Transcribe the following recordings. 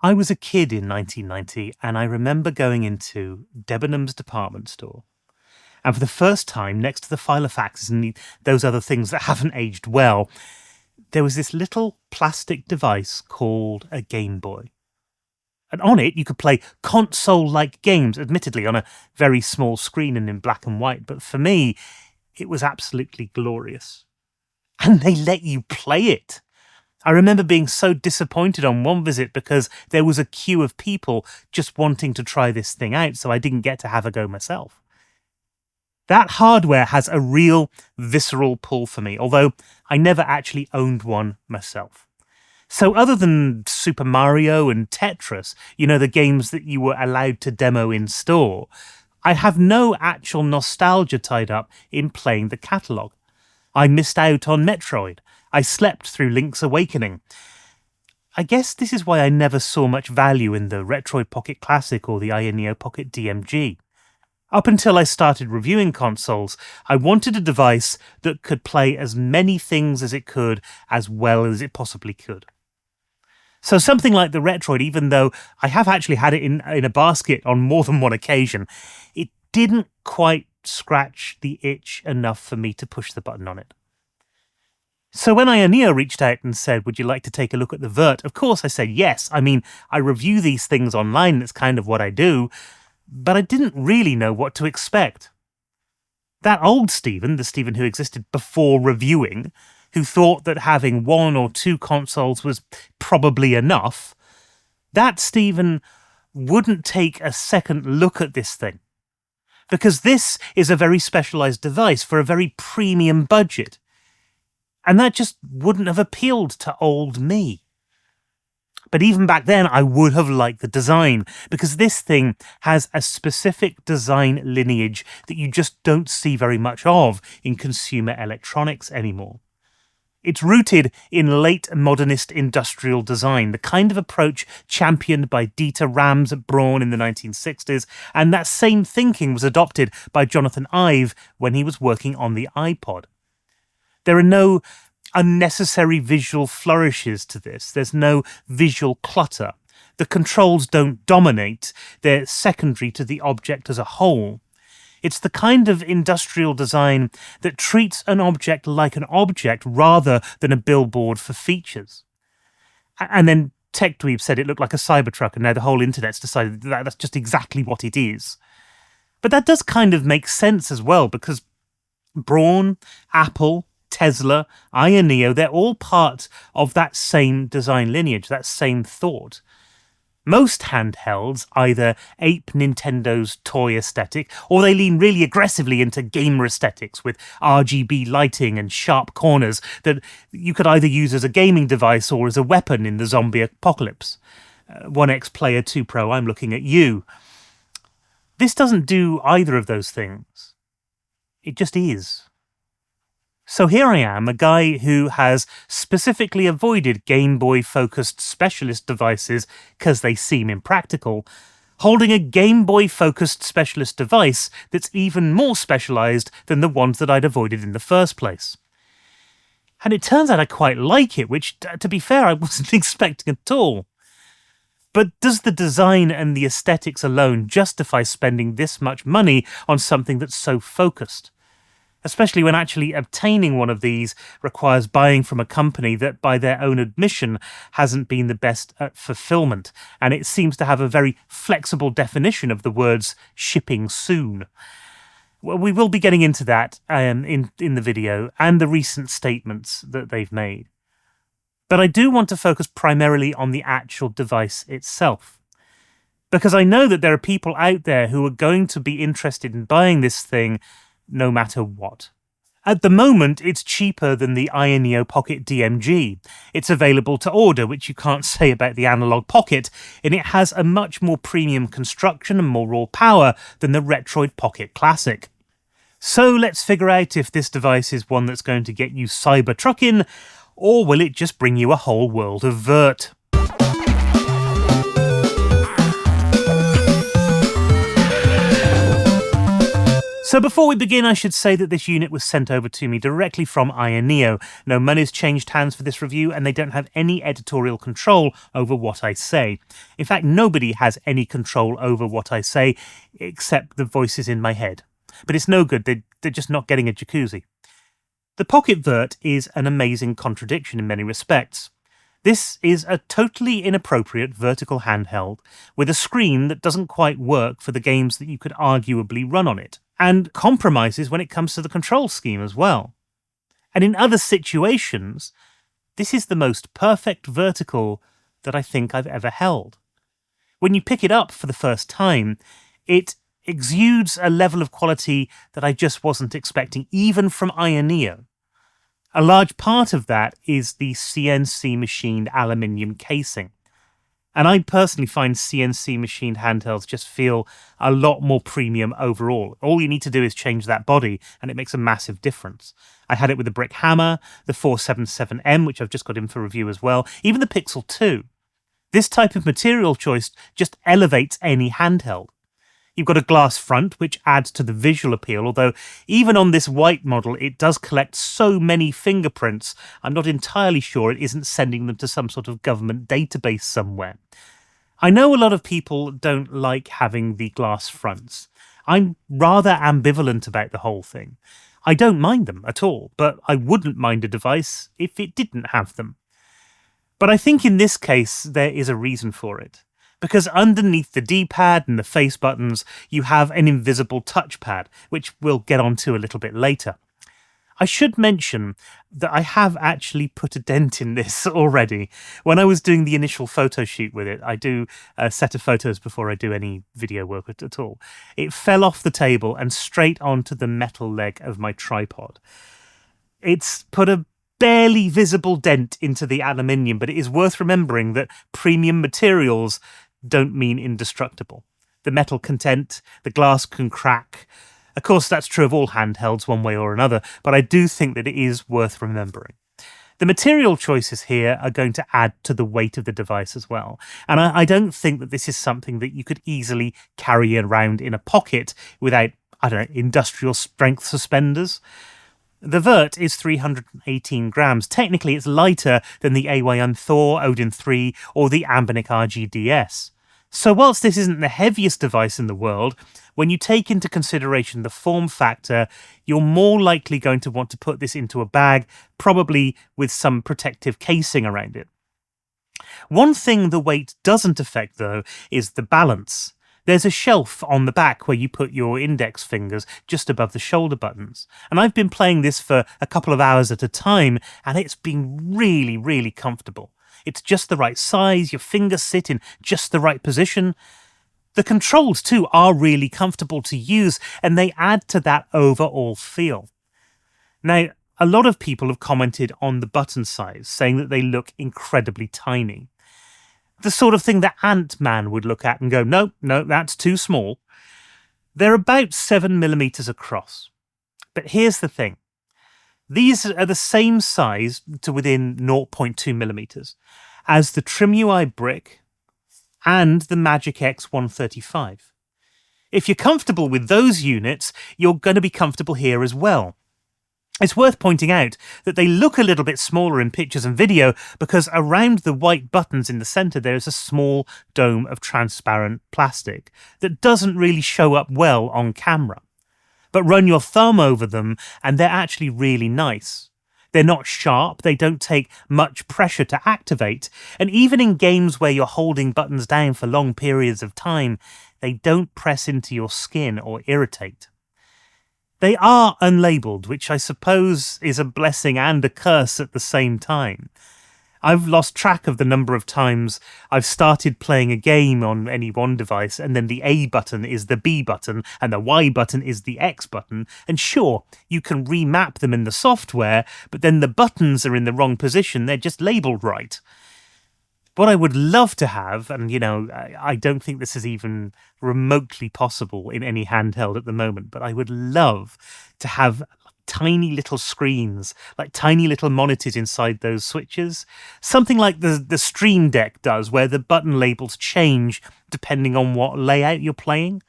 I was a kid in 1990, and I remember going into Debenhams department store. And for the first time, next to the Filofaxes and those other things that haven't aged well, there was this little plastic device called a Game Boy. And on it, you could play console-like games, admittedly on a very small screen and in black and white. But for me, it was absolutely glorious. And they let you play it. I remember being so disappointed on one visit because there was a queue of people just wanting to try this thing out, so I didn't get to have a go myself. That hardware has a real visceral pull for me, although I never actually owned one myself. So other than Super Mario and Tetris, the games that you were allowed to demo in store, I have no actual nostalgia tied up in playing the catalogue. I missed out on Metroid. I slept through Link's Awakening. I guess this is why I never saw much value in the Retroid Pocket Classic or the Ayaneo Pocket DMG. Up until I started reviewing consoles, I wanted a device that could play as many things as it could, as well as it possibly could. So something like the Retroid, even though I have actually had it in a basket on more than one occasion, it didn't quite scratch the itch enough for me to push the button on it. So when Ayaneo reached out and said, would you like to take a look at the Vert? Of course I said yes. I mean, I review these things online, that's kind of what I do, but I didn't really know what to expect. That old Stephen, the Stephen who existed before reviewing, who thought that having one or two consoles was probably enough, that Stephen wouldn't take a second look at this thing. Because this is a very specialised device for a very premium budget. And that just wouldn't have appealed to old me. But even back then, I would have liked the design, because this thing has a specific design lineage that you just don't see very much of in consumer electronics anymore. It's rooted in late modernist industrial design, the kind of approach championed by Dieter Rams at Braun in the 1960s, and that same thinking was adopted by Jonathan Ive when he was working on the iPod. There are no unnecessary visual flourishes to this. There's no visual clutter. The controls don't dominate. They're secondary to the object as a whole. It's the kind of industrial design that treats an object like an object rather than a billboard for features. And then TechDweeb said it looked like a Cybertruck, and now the whole internet's decided that that's just exactly what it is. But that does kind of make sense as well, because Braun, Apple, Tesla, Ayaneo, they're all part of that same design lineage, that same thought. Most handhelds either ape Nintendo's toy aesthetic, or they lean really aggressively into gamer aesthetics with RGB lighting and sharp corners that you could either use as a gaming device or as a weapon in the zombie apocalypse. 1X Player 2 Pro, I'm looking at you. This doesn't do either of those things. It just is. So here I am, a guy who has specifically avoided Game Boy-focused specialist devices because they seem impractical, holding a Game Boy-focused specialist device that's even more specialised than the ones that I'd avoided in the first place. And it turns out I quite like it, which, to be fair, I wasn't expecting at all. But does the design and the aesthetics alone justify spending this much money on something that's so focused? Especially when actually obtaining one of these requires buying from a company that, by their own admission, hasn't been the best at fulfillment, and it seems to have a very flexible definition of the words shipping soon. Well, we will be getting into that in the video, and the recent statements that they've made. But I do want to focus primarily on the actual device itself, because I know that there are people out there who are going to be interested in buying this thing no matter what. At the moment, it's cheaper than the Ayaneo Pocket DMG. It's available to order, which you can't say about the Analogue Pocket, and it has a much more premium construction and more raw power than the Retroid Pocket Classic. So let's figure out if this device is one that's going to get you cyber-trucking, or will it just bring you a whole world of Vert? So before we begin, I should say that this unit was sent over to me directly from Ayaneo. No money's changed hands for this review, and they don't have any editorial control over what I say. In fact, nobody has any control over what I say, except the voices in my head. But it's no good, they're just not getting a jacuzzi. The Pocket Vert is an amazing contradiction in many respects. This is a totally inappropriate vertical handheld with a screen that doesn't quite work for the games that you could arguably run on it, and compromises when it comes to the control scheme as well. And in other situations, this is the most perfect vertical that I think I've ever held. When you pick it up for the first time, it exudes a level of quality that I just wasn't expecting, even from Ayaneo. A large part of that is the CNC machined aluminium casing. And I personally find CNC machined handhelds just feel a lot more premium overall. All you need to do is change that body, and it makes a massive difference. I had it with the Brick Hammer, the 477M, which I've just got in for review as well, even the Pixel 2. This type of material choice just elevates any handheld. You've got a glass front, which adds to the visual appeal, although even on this white model, it does collect so many fingerprints, I'm not entirely sure it isn't sending them to some sort of government database somewhere. I know a lot of people don't like having the glass fronts. I'm rather ambivalent about the whole thing. I don't mind them at all, but I wouldn't mind a device if it didn't have them. But I think in this case, there is a reason for it. Because underneath the D-pad and the face buttons, you have an invisible touchpad, which we'll get onto a little bit later. I should mention that I have actually put a dent in this already. When I was doing the initial photo shoot with it, I do a set of photos before I do any video work at all. It fell off the table and straight onto the metal leg of my tripod. It's put a barely visible dent into the aluminium, but it is worth remembering that premium materials don't mean indestructible. The metal can dent, the glass can crack. Of course, that's true of all handhelds one way or another, but I do think that it is worth remembering. The material choices here are going to add to the weight of the device as well, and I don't think that this is something that you could easily carry around in a pocket without, industrial strength suspenders. The Vert is 318 grams. Technically, it's lighter than the AYN Thor, Odin 3, or the Anbernic RGDS. So whilst this isn't the heaviest device in the world, when you take into consideration the form factor, you're more likely going to want to put this into a bag, probably with some protective casing around it. One thing the weight doesn't affect, though, is the balance. There's a shelf on the back where you put your index fingers just above the shoulder buttons. And I've been playing this for a couple of hours at a time, and it's been really, really comfortable. It's just the right size, your fingers sit in just the right position. The controls, too, are really comfortable to use, and they add to that overall feel. Now, a lot of people have commented on the button size, saying that they look incredibly tiny. The sort of thing that Ant-Man would look at and go, no, that's too small. They're about 7mm across. But here's the thing. These are the same size to within 0.2mm as the TrimUI Brick and the Magic X 135. If you're comfortable with those units, you're going to be comfortable here as well. It's worth pointing out that they look a little bit smaller in pictures and video because around the white buttons in the centre there is a small dome of transparent plastic that doesn't really show up well on camera. But run your thumb over them and they're actually really nice. They're not sharp, they don't take much pressure to activate, and even in games where you're holding buttons down for long periods of time, they don't press into your skin or irritate. They are unlabelled, which I suppose is a blessing and a curse at the same time. I've lost track of the number of times I've started playing a game on any one device and then the A button is the B button and the Y button is the X button. And sure, you can remap them in the software, but then the buttons are in the wrong position. They're just labelled right. What I would love to have, and I don't think this is even remotely possible in any handheld at the moment, but I would love to have tiny little screens, like tiny little monitors inside those switches. Something like the Stream Deck does, where the button labels change depending on what layout you're playing.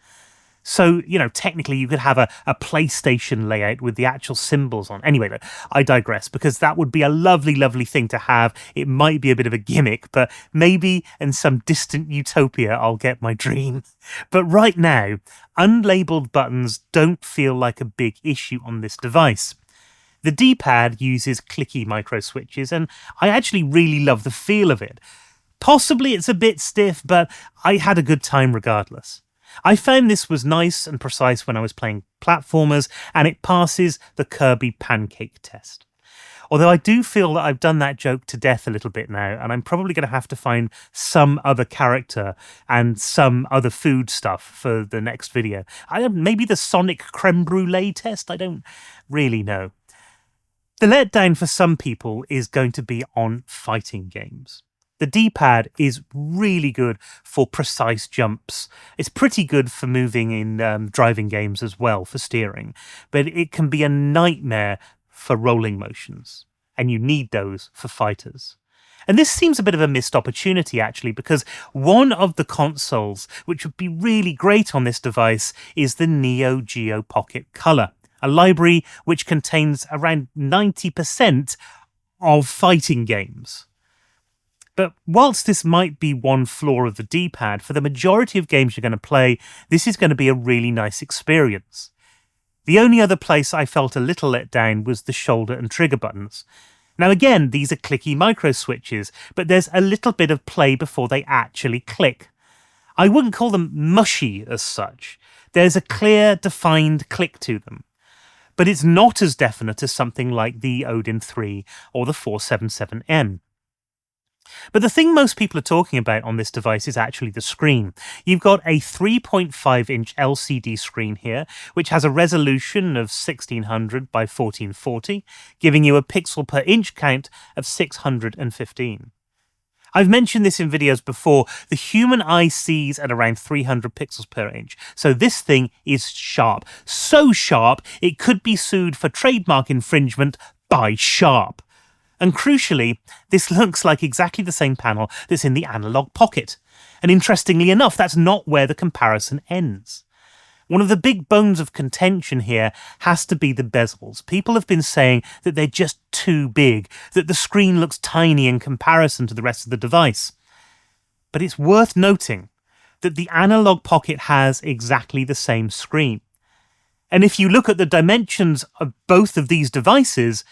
So, technically you could have a PlayStation layout with the actual symbols on. Anyway, look, I digress, because that would be a lovely, lovely thing to have. It might be a bit of a gimmick, but maybe in some distant utopia I'll get my dream. But right now, unlabeled buttons don't feel like a big issue on this device. The D-pad uses clicky micro switches, and I actually really love the feel of it. Possibly it's a bit stiff, but I had a good time regardless. I found this was nice and precise when I was playing platformers, and it passes the Kirby pancake test. Although I do feel that I've done that joke to death a little bit now, and I'm probably going to have to find some other character and some other food stuff for the next video. Maybe the Sonic creme brulee test? I don't really know. The letdown for some people is going to be on fighting games. The D-pad is really good for precise jumps. It's pretty good for moving in driving games as well, for steering. But it can be a nightmare for rolling motions, and you need those for fighters. And this seems a bit of a missed opportunity, actually, because one of the consoles which would be really great on this device is the Neo Geo Pocket Color, a library which contains around 90% of fighting games. But whilst this might be one flaw of the D-pad, for the majority of games you're going to play, this is going to be a really nice experience. The only other place I felt a little let down was the shoulder and trigger buttons. Now again, these are clicky micro switches, but there's a little bit of play before they actually click. I wouldn't call them mushy as such. There's a clear, defined click to them. But it's not as definite as something like the Odin 3 or the 477M. But the thing most people are talking about on this device is actually the screen. You've got a 3.5-inch LCD screen here, which has a resolution of 1600 by 1440, giving you a pixel per inch count of 615. I've mentioned this in videos before. The human eye sees at around 300 pixels per inch, so this thing is sharp. So sharp, it could be sued for trademark infringement by Sharp. And crucially, this looks like exactly the same panel that's in the Analogue Pocket. And interestingly enough, that's not where the comparison ends. One of the big bones of contention here has to be the bezels. People have been saying that they're just too big, that the screen looks tiny in comparison to the rest of the device. But it's worth noting that the Analogue Pocket has exactly the same screen. And if you look at the dimensions of both of these devices,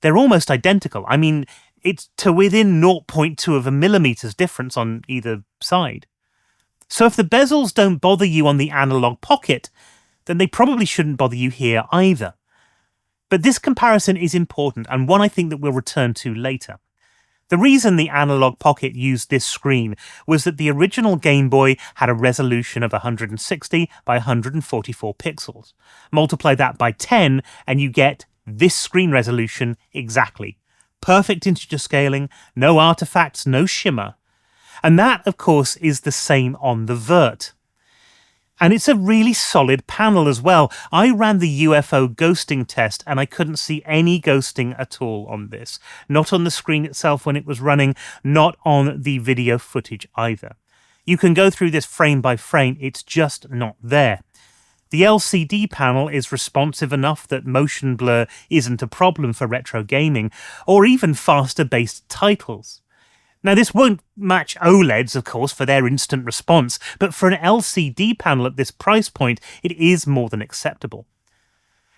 they're almost identical. I mean, it's to within 0.2 of a millimeter's difference on either side. So if the bezels don't bother you on the Analogue Pocket, then they probably shouldn't bother you here either. But this comparison is important, and one I think that we'll return to later. The reason the Analogue Pocket used this screen was that the original Game Boy had a resolution of 160 by 144 pixels. Multiply that by 10 and you get this screen resolution exactly. Perfect integer scaling, no artifacts, no shimmer. And that, of course, is the same on the Vert. And it's a really solid panel as well. I ran the UFO ghosting test and I couldn't see any ghosting at all on this. Not on the screen itself when it was running, not on the video footage either. You can go through this frame by frame, it's just not there. The LCD panel is responsive enough that motion blur isn't a problem for retro gaming, or even faster-based titles. Now, this won't match OLEDs, of course, for their instant response, but for an LCD panel at this price point, it is more than acceptable.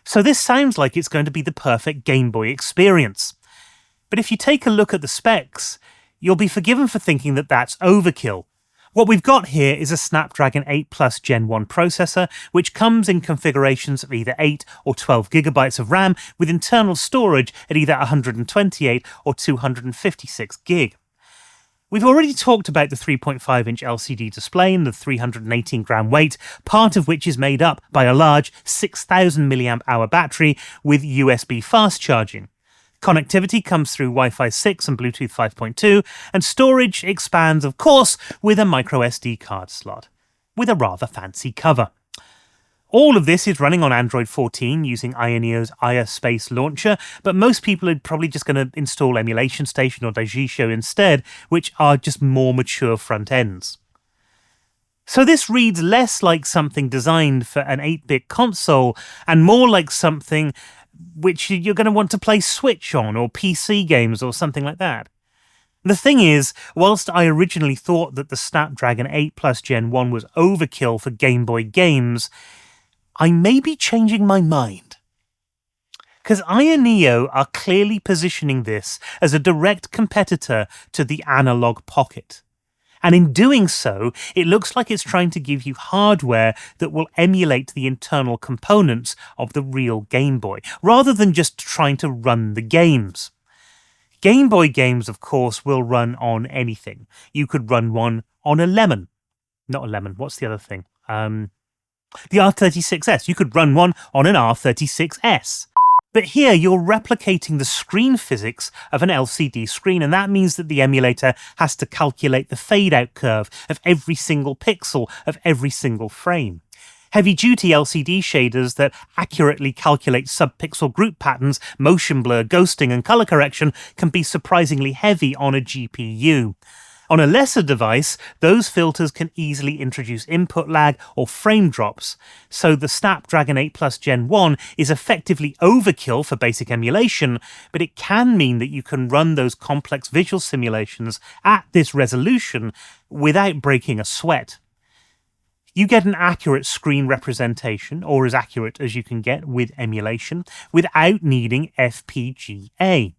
So this sounds like it's going to be the perfect Game Boy experience. But if you take a look at the specs, you'll be forgiven for thinking that that's overkill. What we've got here is a Snapdragon 8 Plus Gen 1 processor, which comes in configurations of either 8 or 12 gigabytes of RAM, with internal storage at either 128 or 256 gig. We've already talked about the 3.5-inch LCD display and the 318-gram weight, part of which is made up by a large 6,000 mAh battery with USB fast charging. Connectivity comes through Wi-Fi 6 and Bluetooth 5.2, and storage expands, of course, with a microSD card slot, with a rather fancy cover. All of this is running on Android 14 using Ayaneo's Space launcher, but most people are probably just going to install Emulation Station or Daijisho instead, which are just more mature front ends. So this reads less like something designed for an 8-bit console and more like something which you're going to want to play Switch on or PC games or something like that. The thing is, whilst I originally thought that the Snapdragon 8 Plus Gen 1 was overkill for Game Boy games, I may be changing my mind. Because Ayaneo are clearly positioning this as a direct competitor to the Analogue Pocket. And in doing so, it looks like it's trying to give you hardware that will emulate the internal components of the real Game Boy, rather than just trying to run the games. Game Boy games, of course, will run on anything. You could run one on a Lemon. Not a Lemon, what's the other thing? The R36S. You could run one on an R36S. But here you're replicating the screen physics of an LCD screen, and that means that the emulator has to calculate the fade-out curve of every single pixel of every single frame. Heavy-duty LCD shaders that accurately calculate sub-pixel group patterns, motion blur, ghosting, and color correction can be surprisingly heavy on a GPU. On a lesser device, those filters can easily introduce input lag or frame drops, so the Snapdragon 8 Plus Gen 1 is effectively overkill for basic emulation, but it can mean that you can run those complex visual simulations at this resolution without breaking a sweat. You get an accurate screen representation, or as accurate as you can get with emulation, without needing FPGA.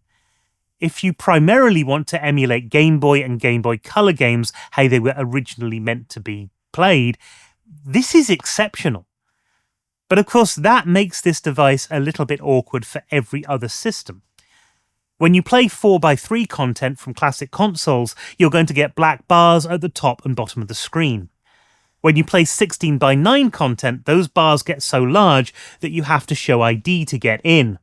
If you primarily want to emulate Game Boy and Game Boy Color games how they were originally meant to be played, this is exceptional. But of course, that makes this device a little bit awkward for every other system. When you play 4x3 content from classic consoles, you're going to get black bars at the top and bottom of the screen. When you play 16:9 content, those bars get so large that you have to show ID to get in.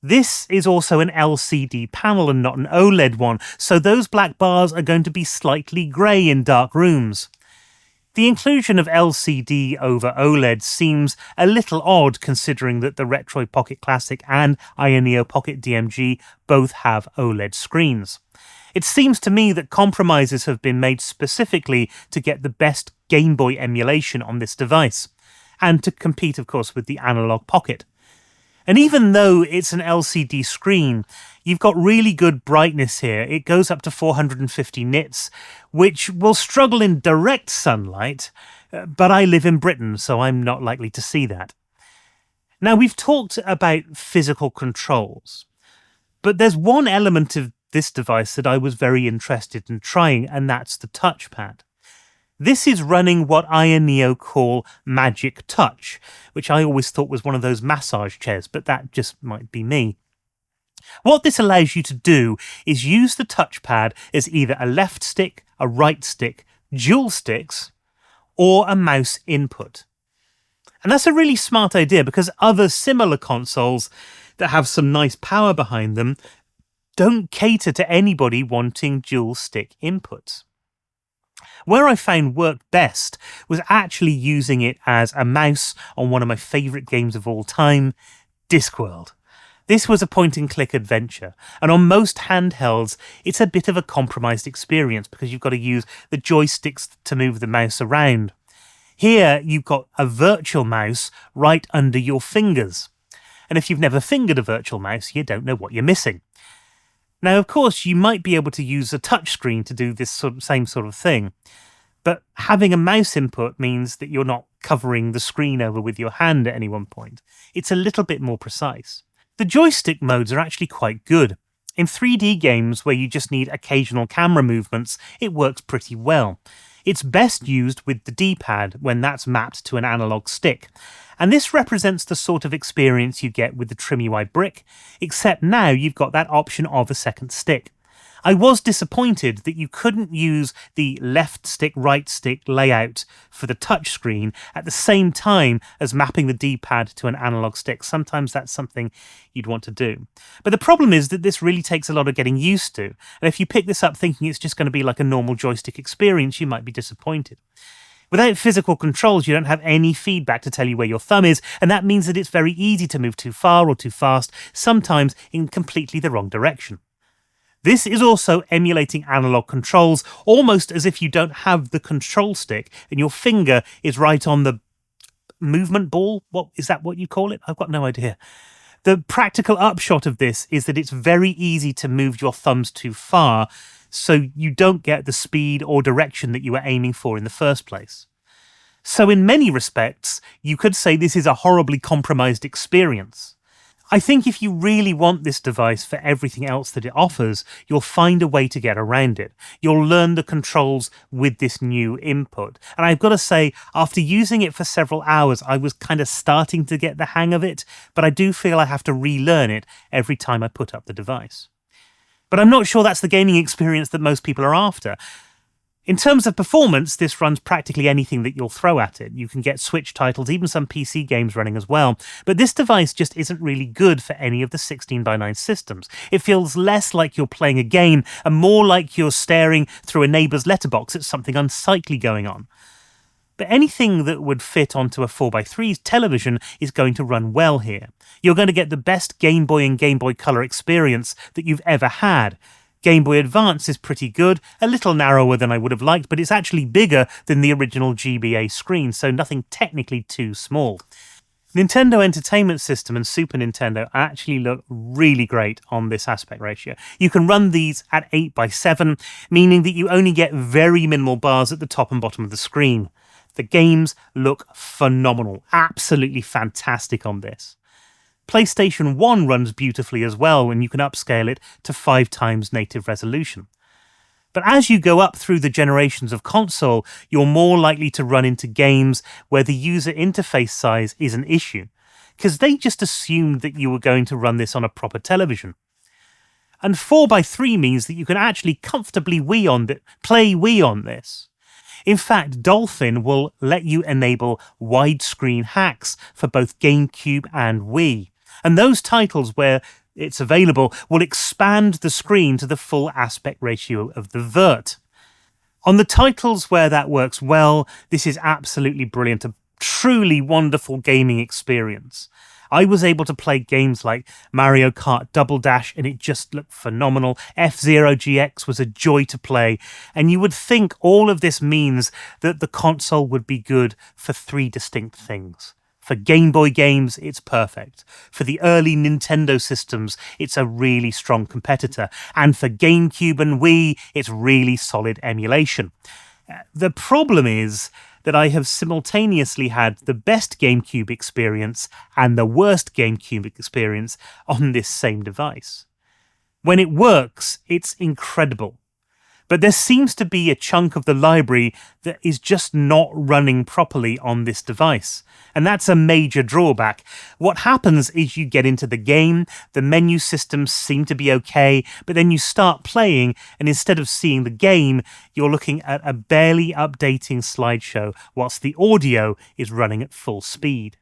This is also an LCD panel and not an OLED one, so those black bars are going to be slightly grey in dark rooms. The inclusion of LCD over OLED seems a little odd considering that the Retroid Pocket Classic and Ayaneo Pocket DMG both have OLED screens. It seems to me that compromises have been made specifically to get the best Game Boy emulation on this device, and to compete, of course, with the Analogue Pocket. And even though it's an LCD screen, you've got really good brightness here. It goes up to 450 nits, which will struggle in direct sunlight, but I live in Britain, so I'm not likely to see that. Now, we've talked about physical controls, but there's one element of this device that I was very interested in trying, and that's the touchpad. This is running what Ayaneo call Magic Touch, which I always thought was one of those massage chairs, but that just might be me. What this allows you to do is use the touchpad as either a left stick, a right stick, dual sticks, or a mouse input. And that's a really smart idea because other similar consoles that have some nice power behind them don't cater to anybody wanting dual stick inputs. Where I found worked best was actually using it as a mouse on one of my favourite games of all time, Discworld. This was a point-and-click adventure, and on most handhelds, it's a bit of a compromised experience because you've got to use the joysticks to move the mouse around. Here, you've got a virtual mouse right under your fingers. And if you've never fingered a virtual mouse, you don't know what you're missing. Now, of course, you might be able to use a touchscreen to do this same sort of thing, but having a mouse input means that you're not covering the screen over with your hand at any one point. It's a little bit more precise. The joystick modes are actually quite good. In 3D games where you just need occasional camera movements, it works pretty well. It's best used with the D-pad when that's mapped to an analog stick. And this represents the sort of experience you get with the TrimUI brick, except now you've got that option of a second stick. I was disappointed that you couldn't use the left stick, right stick layout for the touchscreen at the same time as mapping the D-pad to an analog stick. Sometimes that's something you'd want to do. But the problem is that this really takes a lot of getting used to. And if you pick this up thinking it's just going to be like a normal joystick experience, you might be disappointed. Without physical controls, you don't have any feedback to tell you where your thumb is, and that means that it's very easy to move too far or too fast, sometimes in completely the wrong direction. This is also emulating analog controls, almost as if you don't have the control stick and your finger is right on the movement ball. What is that what you call it? I've got no idea. The practical upshot of this is that it's very easy to move your thumbs too far, so you don't get the speed or direction that you were aiming for in the first place. So in many respects, you could say this is a horribly compromised experience. I think if you really want this device for everything else that it offers, you'll find a way to get around it. You'll learn the controls with this new input. And I've got to say, after using it for several hours, I was kind of starting to get the hang of it, but I do feel I have to relearn it every time I put up the device. But I'm not sure that's the gaming experience that most people are after. In terms of performance, this runs practically anything that you'll throw at it. You can get Switch titles, even some PC games running as well. But this device just isn't really good for any of the 16:9 systems. It feels less like you're playing a game and more like you're staring through a neighbour's letterbox at something unsightly going on. But anything that would fit onto a 4x3 television is going to run well here. You're going to get the best Game Boy and Game Boy Color experience that you've ever had. Game Boy Advance is pretty good, a little narrower than I would have liked, but it's actually bigger than the original GBA screen, so nothing technically too small. Nintendo Entertainment System and Super Nintendo actually look really great on this aspect ratio. You can run these at 8x7, meaning that you only get very minimal bars at the top and bottom of the screen. The games look phenomenal, absolutely fantastic on this. PlayStation 1 runs beautifully as well, and you can upscale it to 5 times native resolution. But as you go up through the generations of console, you're more likely to run into games where the user interface size is an issue, because they just assumed that you were going to run this on a proper television. And 4x3 means that you can actually comfortably play Wii on this. In fact, Dolphin will let you enable widescreen hacks for both GameCube and Wii. And those titles where it's available will expand the screen to the full aspect ratio of the Vert. On the titles where that works well, this is absolutely brilliant, a truly wonderful gaming experience. I was able to play games like Mario Kart Double Dash and it just looked phenomenal. F-Zero GX was a joy to play. And you would think all of this means that the console would be good for 3 distinct things. For Game Boy games, it's perfect. For the early Nintendo systems, it's a really strong competitor. And for GameCube and Wii, it's really solid emulation. The problem is that I have simultaneously had the best GameCube experience and the worst GameCube experience on this same device. When it works, it's incredible. But there seems to be a chunk of the library that is just not running properly on this device. And that's a major drawback. What happens is you get into the game, the menu systems seem to be okay, but then you start playing, and instead of seeing the game, you're looking at a barely updating slideshow whilst the audio is running at full speed.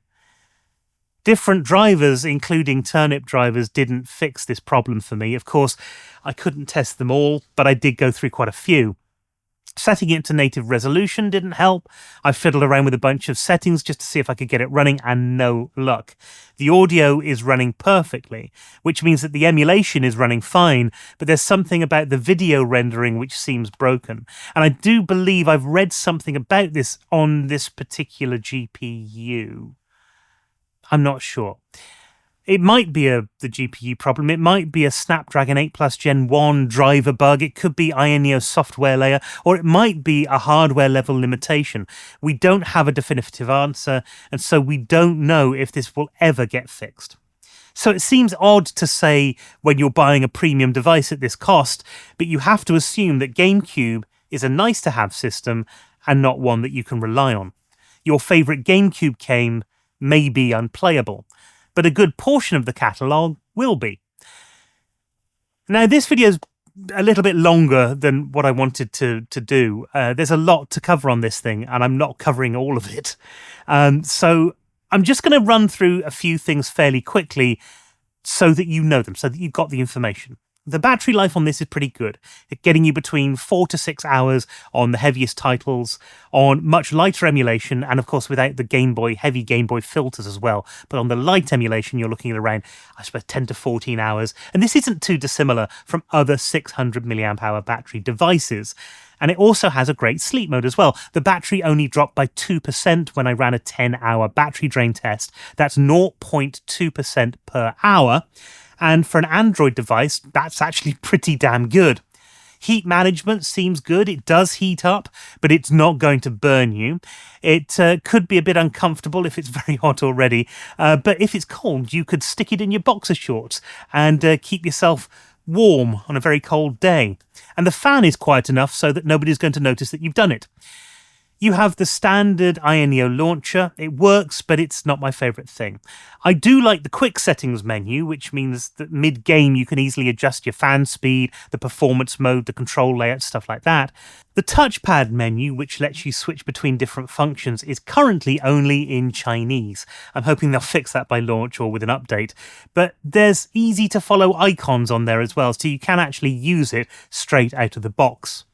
Different drivers, including turnip drivers, didn't fix this problem for me. Of course, I couldn't test them all, but I did go through quite a few. Setting it to native resolution didn't help. I fiddled around with a bunch of settings just to see if I could get it running, and no luck. The audio is running perfectly, which means that the emulation is running fine, but there's something about the video rendering which seems broken. And I do believe I've read something about this on this particular GPU. I'm not sure. It might be the GPU problem. It might be a Snapdragon 8 Plus Gen 1 driver bug. It could be Ayaneo software layer, or it might be a hardware level limitation. We don't have a definitive answer, and so we don't know if this will ever get fixed. So it seems odd to say when you're buying a premium device at this cost, but you have to assume that GameCube is a nice-to-have system and not one that you can rely on. Your favourite GameCube game may be unplayable, but a good portion of the catalogue will be. Now, this video is a little bit longer than what I wanted to do. There's a lot to cover on this thing, and I'm not covering all of it. So I'm just going to run through a few things fairly quickly so that you know them, so that you've got the information. The battery life on this is pretty good, getting you between 4 to 6 hours on the heaviest titles, on much lighter emulation, and of course without the heavy Game Boy filters as well. But on the light emulation, you're looking at around, I suppose, 10 to 14 hours. And this isn't too dissimilar from other 600 milliamp hour battery devices. And it also has a great sleep mode as well. The battery only dropped by 2% when I ran a 10-hour battery drain test. That's 0.2% per hour. And for an Android device, that's actually pretty damn good. Heat management seems good. It does heat up, but it's not going to burn you. It could be a bit uncomfortable if it's very hot already. But if it's cold, you could stick it in your boxer shorts and keep yourself warm on a very cold day. And the fan is quiet enough so that nobody's going to notice that you've done it. You have the standard Ayaneo launcher. It works, but it's not my favourite thing. I do like the quick settings menu, which means that mid-game you can easily adjust your fan speed, the performance mode, the control layout, stuff like that. The touchpad menu, which lets you switch between different functions, is currently only in Chinese. I'm hoping they'll fix that by launch or with an update. But there's easy-to-follow icons on there as well, so you can actually use it straight out of the box.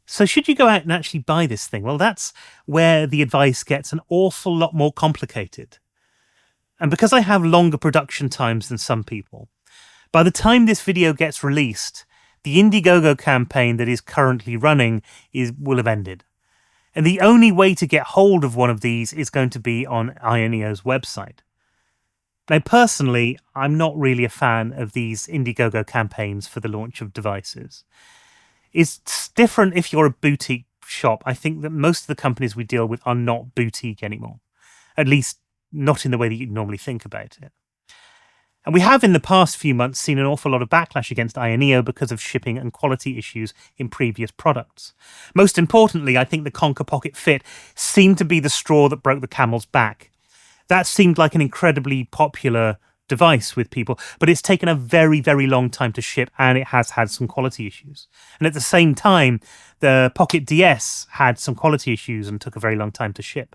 So should you go out and actually buy this thing? Well, that's where the advice gets an awful lot more complicated. And because I have longer production times than some people, by the time this video gets released, the Indiegogo campaign that is currently running will have ended. And the only way to get hold of one of these is going to be on Ayaneo's website. Now, personally, I'm not really a fan of these Indiegogo campaigns for the launch of devices. It's different if you're a boutique shop. I think that most of the companies we deal with are not boutique anymore, at least not in the way that you normally think about it. And we have in the past few months seen an awful lot of backlash against Ayaneo because of shipping and quality issues in previous products. Most importantly, I think the Conker Pocket Fit seemed to be the straw that broke the camel's back. That seemed like an incredibly popular device with people, but it's taken a very, very long time to ship, and it has had some quality issues. And at the same time, the Pocket DS had some quality issues and took a very long time to ship.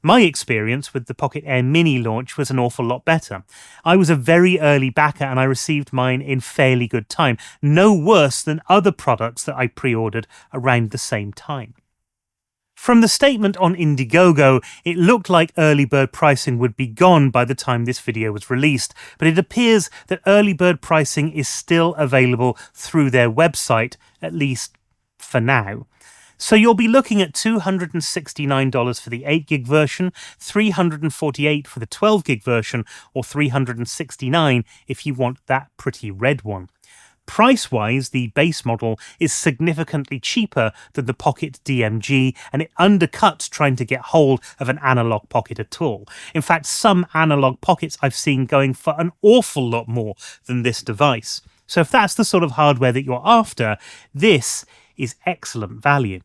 My experience with the Pocket Air Mini launch was an awful lot better. I was a very early backer and I received mine in fairly good time, no worse than other products that I pre-ordered around the same time. From the statement on Indiegogo, it looked like early bird pricing would be gone by the time this video was released, but it appears that early bird pricing is still available through their website, at least for now. So you'll be looking at $269 for the 8GB version, $348 for the 12GB version, or $369 if you want that pretty red one. Price-wise, the base model is significantly cheaper than the Pocket DMG, and it undercuts trying to get hold of an Analogue Pocket at all. In fact, some Analogue Pockets I've seen going for an awful lot more than this device. So if that's the sort of hardware that you're after, this is excellent value.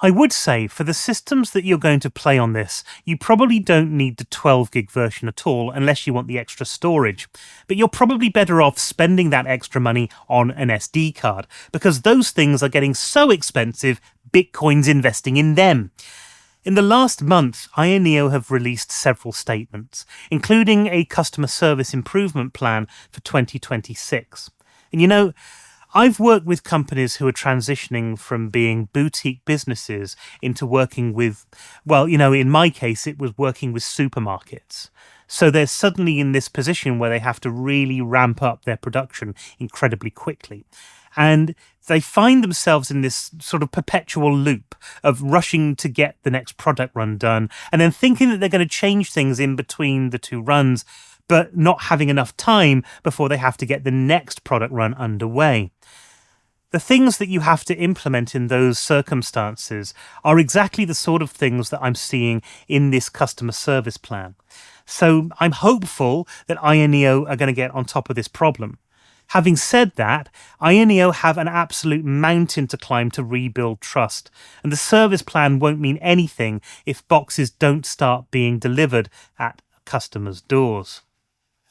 I would say for the systems that you're going to play on this, you probably don't need the 12GB version at all unless you want the extra storage. But you're probably better off spending that extra money on an SD card, because those things are getting so expensive, Bitcoin's investing in them. In the last month, Ayaneo have released several statements, including a customer service improvement plan for 2026. And you know, I've worked with companies who are transitioning from being boutique businesses into working with, well, you know, in my case, it was working with supermarkets. So they're suddenly in this position where they have to really ramp up their production incredibly quickly. And they find themselves in this sort of perpetual loop of rushing to get the next product run done and then thinking that they're going to change things in between the two runs, but not having enough time before they have to get the next product run underway. The things that you have to implement in those circumstances are exactly the sort of things that I'm seeing in this customer service plan. So I'm hopeful that Ayaneo are going to get on top of this problem. Having said that, Ayaneo have an absolute mountain to climb to rebuild trust, and the service plan won't mean anything if boxes don't start being delivered at customers' doors.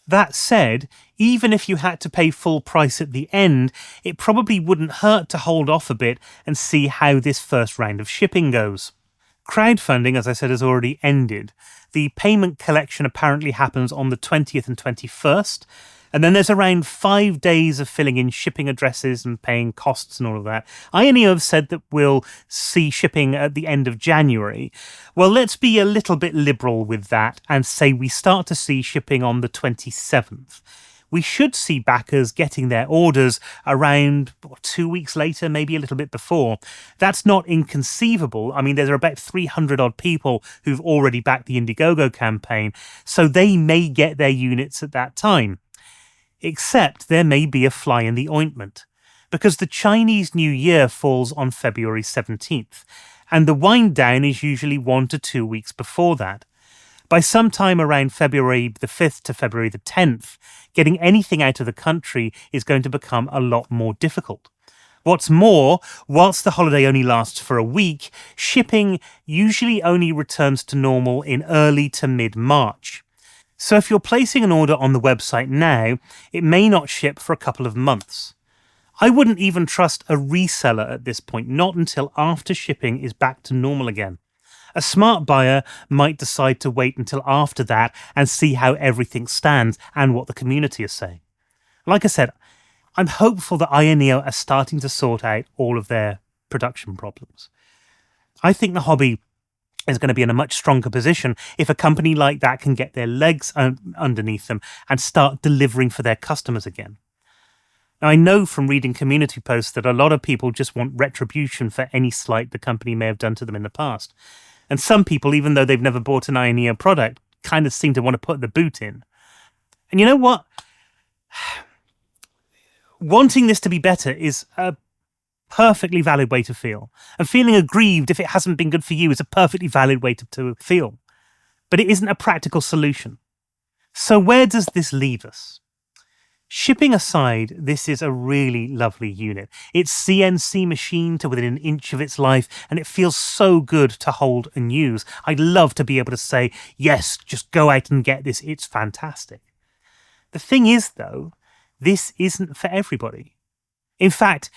That said, even if you had to pay full price at the end, it probably wouldn't hurt to hold off a bit and see how this first round of shipping goes. Crowdfunding, as I said, has already ended. The payment collection apparently happens on the 20th and 21st, And then there's around 5 days of filling in shipping addresses and paying costs and all of that. Ayaneo have said that we'll see shipping at the end of January. Well, let's be a little bit liberal with that and say we start to see shipping on the 27th. We should see backers getting their orders around 2 weeks later, maybe a little bit before. That's not inconceivable. I mean, there are about 300 odd people who've already backed the Indiegogo campaign, so they may get their units at that time. Except there may be a fly in the ointment, because the Chinese New Year falls on February 17th, and the wind down is usually 1 to 2 weeks before that. By some time around February the 5th to February the 10th, getting anything out of the country is going to become a lot more difficult. What's more, whilst the holiday only lasts for a week, shipping usually only returns to normal in early to mid-March. So if you're placing an order on the website now, it may not ship for a couple of months. I wouldn't even trust a reseller at this point, not until after shipping is back to normal again. A smart buyer might decide to wait until after that and see how everything stands and what the community is saying. Like I said, I'm hopeful that Ayaneo are starting to sort out all of their production problems. I think the hobby is going to be in a much stronger position if a company like that can get their legs underneath them and start delivering for their customers again. Now, I know from reading community posts that a lot of people just want retribution for any slight the company may have done to them in the past. And some people, even though they've never bought an Ayaneo product, kind of seem to want to put the boot in. And you know what? Wanting this to be better is a perfectly valid way to feel. And feeling aggrieved if it hasn't been good for you is a perfectly valid way to feel. But it isn't a practical solution. So where does this leave us? Shipping aside, this is a really lovely unit. It's CNC machined to within an inch of its life, and it feels so good to hold and use. I'd love to be able to say, yes, just go out and get this, it's fantastic. The thing is, though, this isn't for everybody. In fact,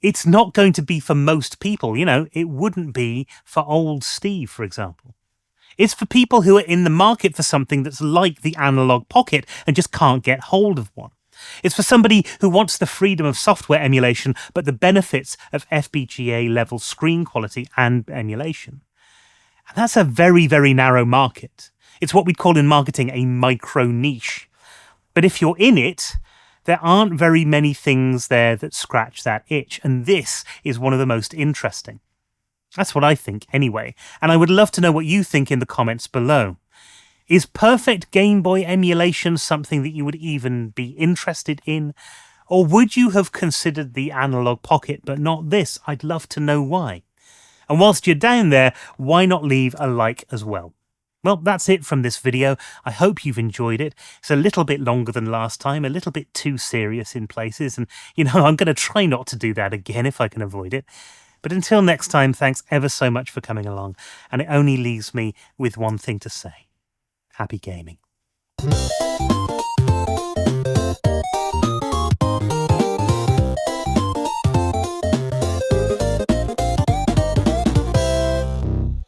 it's not going to be for most people. You know, it wouldn't be for old Steve, for example. It's for people who are in the market for something that's like the Analogue Pocket and just can't get hold of one. It's for somebody who wants the freedom of software emulation, but the benefits of FPGA level screen quality and emulation. And that's a very, very narrow market. It's what we'd call in marketing a micro niche. But if you're in it, there aren't very many things there that scratch that itch, and this is one of the most interesting. That's what I think anyway, and I would love to know what you think in the comments below. Is perfect Game Boy emulation something that you would even be interested in? Or would you have considered the Analogue Pocket but not this? I'd love to know why. And whilst you're down there, why not leave a like as well? Well, that's it from this video. I hope you've enjoyed it. It's a little bit longer than last time, a little bit too serious in places, and I'm going to try not to do that again if I can avoid it. But until next time, thanks ever so much for coming along, and it only leaves me with one thing to say. Happy gaming.